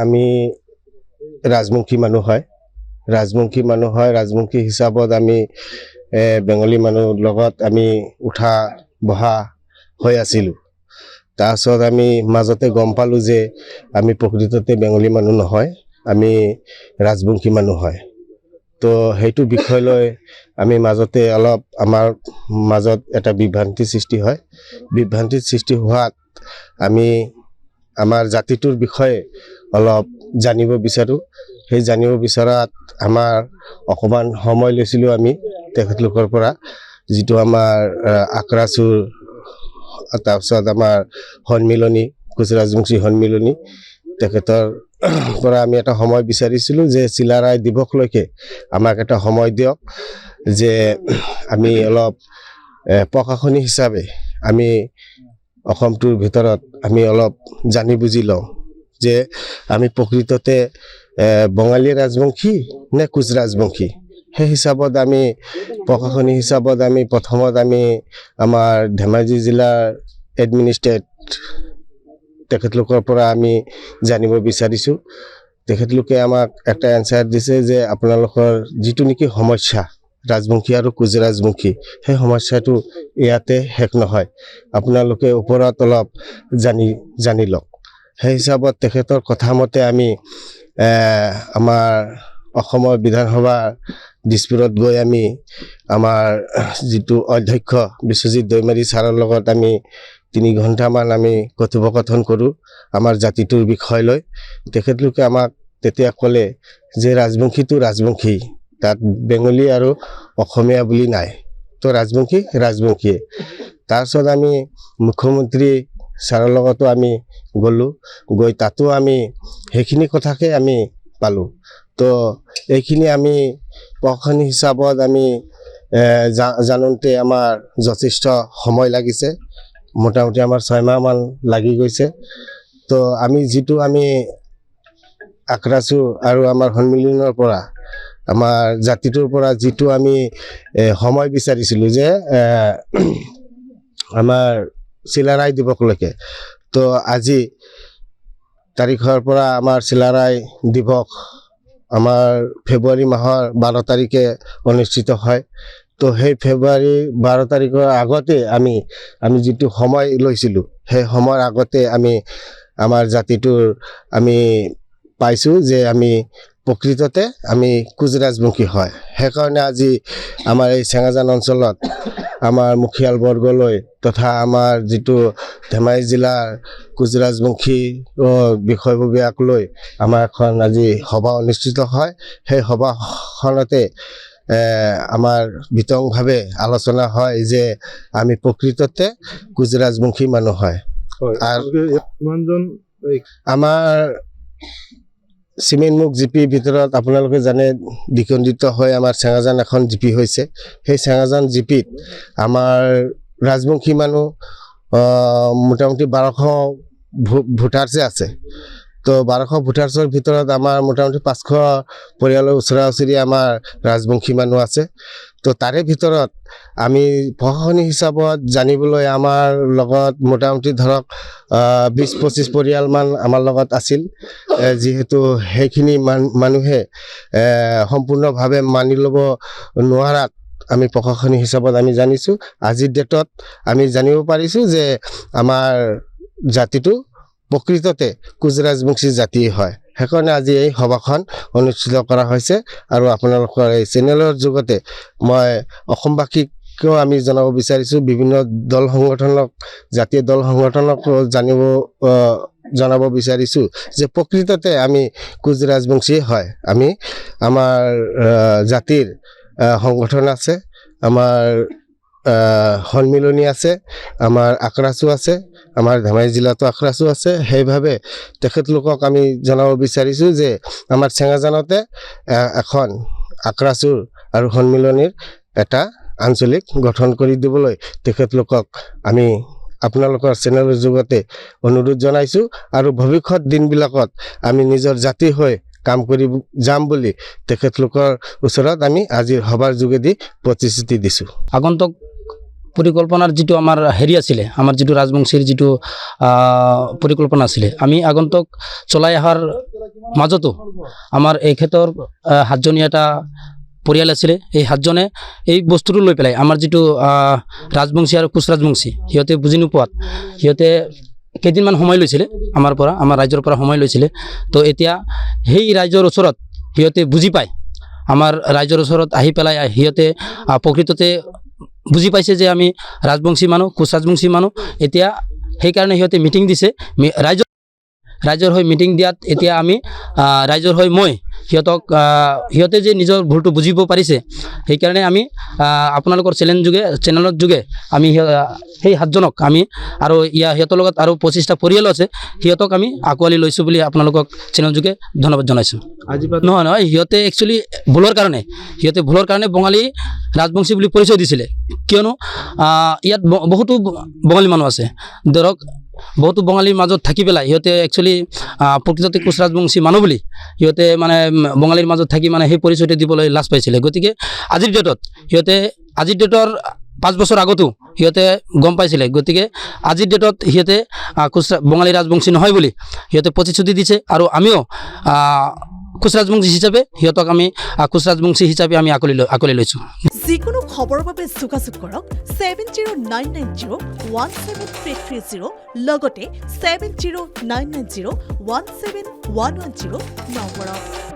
আমি ৰাজবংশী মানুহ হয়। ৰাজবংশী হিচাপত আমি বেংগলী মানুহ লগত আমি উঠা বহা হৈ আছিলোঁ। তাৰপিছত আমি মাজতে গম পালোঁ যে আমি প্ৰকৃততে বেংগলী মানুহ নহয়, আমি ৰাজবংশী মানুহ হয়। তো সেইটো বিষয় লৈ আমি মাজতে অলপ আমাৰ মাজত এটা বিভ্ৰান্তিৰ সৃষ্টি হয়। বিভ্ৰান্তিৰ সৃষ্টি হোৱাত আমি আমাৰ জাতিটোৰ বিষয়ে অলপ জানিব বিচাৰোঁ। সেই জানিব বিচৰাত আমাৰ অকণমান সময় লৈছিলোঁ আমি তেখেতলোকৰ পৰা, যিটো আমাৰ আক্ৰাচুৰ, তাৰপিছত আমাৰ সন্মিলনী, কোচ ৰাজবংশী সন্মিলনী, তেখেতৰ পৰা আমি এটা সময় বিচাৰিছিলোঁ যে চিলাৰায় দিৱসলৈকে আমাক এটা সময় দিয়ক, যে আমি অলপ প্ৰশাসনিক হিচাপে আমি অসমটোৰ ভিতৰত আমি অলপ জানি বুজি লওঁ যে আমি প্ৰকৃততে বঙালী ৰাজবংশী নে কোচ ৰাজবংশী। সেই হিচাপত আমি প্ৰশাসনিক হিচাপত আমি প্ৰথমত আমি আমাৰ ধেমাজি জিলাৰ এডমিনিষ্ট্ৰেট তেখেতলোকৰ পৰা আমি জানিব বিচাৰিছোঁ। তেখেতলোকে আমাক একটা এনচাৰ দিছে যে আপোনালোকৰ যিটো নেকি সমস্যা ৰাজবংশী আৰু কোচ ৰাজবংশী, সেই সমস্যাটো ইয়াতে শেষ নহয়, আপোনালোকে ওপৰত অলপ জানি লওক। সেই হিচাপত তেখেতৰ কথা মতে আমি আমাৰ অসমৰ বিধানসভা দিছপুৰত গৈ আমি আমাৰ যিটো অধ্যক্ষ বিশ্বজিৎ দৈমাৰী ছাৰৰ লগত আমি 3 ঘণ্টামান আমি কথোপকথন কৰোঁ আমাৰ জাতিটোৰ বিষয় লৈ। তেখেতলোকে আমাক তেতিয়া ক'লে যে ৰাজবংশীটো ৰাজবংশী, তাত বেংগলী আৰু অসমীয়া বুলি নাই, তো ৰাজবংশীয়ে। তাৰপিছত আমি মুখ্যমন্ত্ৰী ছাৰৰ লগতো আমি গ'লোঁ, গৈ তাতো আমি সেইখিনি কথাকে আমি পালোঁ। তো এইখিনি আমি প্ৰশাসনিক হিচাপত আমি জানোতে আমাৰ যথেষ্ট সময় লাগিছে, মোটামুটি আমাৰ 6 মাহমান লাগি গৈছে। তো আমি যিটো আমি আক্ৰাচু আৰু আমাৰ সন্মিলনৰ পৰা আমাৰ জাতিটোৰ পৰা যিটো আমি সময় বিচাৰিছিলোঁ যে আমাৰ চিলাৰায় দিৱসলৈকে, তো আজি তাৰিখৰ পৰা আমাৰ চিলাৰায় দিৱস আমাৰ ফেব্ৰুৱাৰী মাহৰ 12 তাৰিখে অনুষ্ঠিত হয়। তো সেই ফেব্ৰুৱাৰী 12 তাৰিখৰ আগতে আমি যিটো সময় লৈছিলোঁ, সেই সময়ৰ আগতে আমি আমাৰ জাতিটোৰ আমি পাইছোঁ যে আমি প্ৰকৃততে আমি কোচ ৰাজবংশী হয়। সেইকাৰণে আজি আমাৰ এই চেঙাজান অঞ্চলত আমাৰ মুখিয়ালবৰ্গলৈ তথা আমাৰ যিটো ধেমাজি জিলাৰ কোচ ৰাজবংশী বিষয়ববীয়াক লৈ আমাৰ এখন আজি সভা অনুষ্ঠিত হয়। সেই সভাখনতে আমাৰ বিতংভাৱে আলোচনা হয় যে আমি প্ৰকৃততে কোচ ৰাজবংশী মানুহ হয়। আমাৰ চিমেণ্ট মুখ জিপিৰ ভিতৰত আপোনালোকে জানে দ্বিখণ্ডিত হৈ আমাৰ চেঙাজান এখন জিপি হৈছে। সেই চেঙাজান জিপিত আমাৰ ৰাজবংশী মানুহ মোটামুটি 1200 ভোটাৰছে আছে। তো 1200 ভোটাৰছৰ ভিতৰত আমাৰ মোটামুটি 500 পৰিয়ালৰ ওচৰা ওচৰি আমাৰ ৰাজবংশী মানুহ আছে। তো তাৰে ভিতৰত আমি প্ৰশাসনিক হিচাপত জানিবলৈ আমাৰ লগত মোটামুটি ধৰক 20-25 পৰিয়ালমান আমাৰ লগত আছিল, যিহেতু সেইখিনি মানুহে সম্পূৰ্ণভাৱে মানি ল'ব নোৱাৰাত আমি প্ৰশাসনিক হিচাপত আমি জানিছোঁ। আজিৰ ডেটত আমি জানিব পাৰিছোঁ যে আমাৰ জাতিটো প্ৰকৃততে কোচ ৰাজবংশী জাতি হয়। সেইকাৰণে আজি এই সভাখন অনুষ্ঠিত কৰা হৈছে। আৰু আপোনালোকৰ এই চেনেলৰ যোগতে মই অসমবাসীকেও আমি জনাব বিচাৰিছোঁ, বিভিন্ন দল সংগঠনক, জাতীয় দল সংগঠনক জনাব বিচাৰিছোঁ যে প্ৰকৃততে আমি কোচ ৰাজবংশী হয়। আমাৰ জাতিৰ সংগঠন আছে, আমাৰ সন্মিলনী আছে, আমাৰ আক্ৰাচু আছে, আমাৰ ধেমাজি জিলাতো আক্ৰাচু আছে। সেইভাৱে তেখেতলোকক আমি জনাব বিচাৰিছোঁ যে আমাৰ চেঙাজানতে এখন আক্ৰাচুৰ আৰু সন্মিলনীৰ এটা আঞ্চলিক গঠন কৰি দিবলৈ তেখেতলোকক আমি আপোনালোকৰ চেনেলৰ যোগতে অনুৰোধ জনাইছোঁ। আৰু ভৱিষ্যত দিনবিলাকত আমি নিজৰ জাতি হৈ কাম কৰি যাম বুলি তেখেতলোকৰ ওচৰত আমি আজিৰ সভাৰ যোগেদি প্ৰতিশ্ৰুতি দিছোঁ। আগন্তুক পৰিকল্পনাৰ যিটো আমাৰ হেৰি আছিলে, আমাৰ যিটো ৰাজবংশীৰ যিটো পৰিকল্পনা আছিলে, আমি আগন্তুক চলাই অহাৰ মাজতো আমাৰ এই ক্ষেত্ৰৰ 7জনীয়া এটা পৰিয়াল আছিলে। এই 7জনে এই বস্তুটো লৈ পেলাই আমাৰ যিটো ৰাজবংশী আৰু কোচ ৰাজবংশী সিহঁতে বুজি নোপোৱাত সিহঁতে কেইদিনমান সময় লৈছিলে, আমাৰ ৰাইজৰ পৰা সময় লৈছিলে। তো এতিয়া সেই ৰাইজৰ ওচৰত সিহঁতে বুজি পায়, আমাৰ ৰাইজৰ ওচৰত আহি পেলাই সিহঁতে প্ৰকৃততে বুজি পাইছে যে আমি ৰাজবংশী মানুহ, কোচ ৰাজবংশী মানুহ। এতিয়া সেইকাৰণে সিহঁতে মিটিং দিছে, ৰাইজৰ হৈ মিটিং দিয়াত এতিয়া আমি ৰাইজৰ হৈ মই সিহঁতে যে নিজৰ ভুলটো বুজিব পাৰিছে, সেইকাৰণে আমি আপোনালোকৰ চেনেলৰ যোগে আমি সেই 7জনক আমি আৰু সিহঁতৰ লগত আৰু 25টা পৰিয়াল আছে, সিহঁতক আমি আঁকোৱালি লৈছোঁ বুলি আপোনালোকক চেনেল যোগে ধন্যবাদ জনাইছোঁ। নহয়, সিহঁতে একচুৱেলি সিহঁতে ভুলৰ কাৰণে বঙালী ৰাজবংশী বুলি পৰিচয় দিছিলে। কিয়নো ইয়াত বহুতো বঙালী মানুহ আছে, ধৰক বহুতো বঙালীৰ মাজত থাকি পেলাই সিহঁতে একচুৱেলি প্ৰকৃততে কোচ ৰাজবংশী মানুহ বুলি সিহঁতে মানে বঙালীৰ মাজত থাকি মানে সেই পৰিচয়টো দিবলৈ লাজ পাইছিলে। গতিকে আজিৰ ডেটৰ 5 বছৰ আগতো সিহঁতে গম পাইছিলে। গতিকে আজিৰ ডেটত সিহঁতে বঙালী ৰাজবংশী নহয় বুলি সিহঁতে প্ৰতিশ্ৰুতি দিছে, আৰু আমিও কোচ ৰাজবংশী হিচাপে সিহঁতক আমি কোচ ৰাজবংশী হিচাপে আমি আঁকোৱালি লৈছোঁ। যিকোনো খবৰৰ বাবে যোগাযোগ কৰক 7099017330 লগতে 7099017110 নম্বৰত।